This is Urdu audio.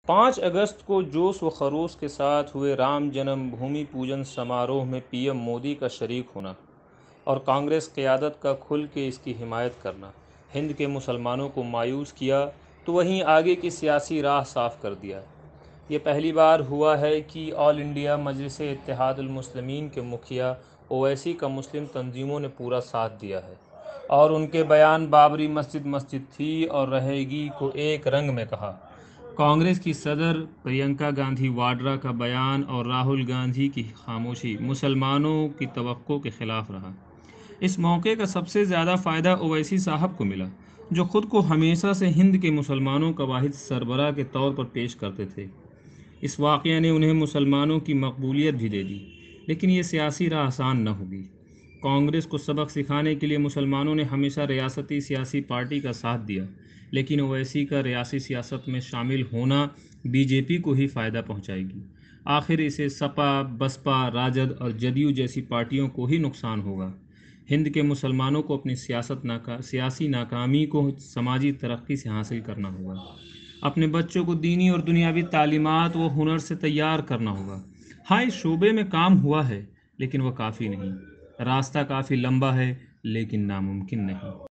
5 اگست کو جوش و خروش کے ساتھ ہوئے رام جنم بھومی پوجن سماروہ میں پی ایم مودی کا شریک ہونا اور کانگریس قیادت کا کھل کے اس کی حمایت کرنا ہند کے مسلمانوں کو مایوس کیا تو وہیں آگے کی سیاسی راہ صاف کر دیا۔ یہ پہلی بار ہوا ہے کہ آل انڈیا مجلس اتحاد المسلمین کے مکھیا اویسی کا مسلم تنظیموں نے پورا ساتھ دیا ہے اور ان کے بیان بابری مسجد مسجد تھی اور رہے گی کو ایک رنگ میں کہا۔ کانگریس کی صدر پرینکا گاندھی واڈرا کا بیان اور راہل گاندھی کی خاموشی مسلمانوں کی توقع کے خلاف رہا۔ اس موقع کا سب سے زیادہ فائدہ اویسی صاحب کو ملا، جو خود کو ہمیشہ سے ہند کے مسلمانوں کا واحد سربراہ کے طور پر پیش کرتے تھے۔ اس واقعہ نے انہیں مسلمانوں کی مقبولیت بھی دے دی، لیکن یہ سیاسی راہ آسان نہ ہوگی۔ کانگریس کو سبق سکھانے کے لیے مسلمانوں نے ہمیشہ ریاستی سیاسی پارٹی کا ساتھ دیا، لیکن اویسی کا ریاستی سیاست میں شامل ہونا بی جے پی کو ہی فائدہ پہنچائے گی۔ آخر اسے سپا، بسپا، راجد اور جدیو جیسی پارٹیوں کو ہی نقصان ہوگا۔ ہند کے مسلمانوں کو اپنی سیاسی ناکامی کو سماجی ترقی سے حاصل کرنا ہوگا۔ اپنے بچوں کو دینی اور دنیاوی تعلیمات و ہنر سے تیار کرنا ہوگا۔ ہاں، اس شعبے میں کام ہوا ہے، لیکن وہ کافی نہیں۔ راستہ کافی لمبا ہے، لیکن ناممکن نہیں۔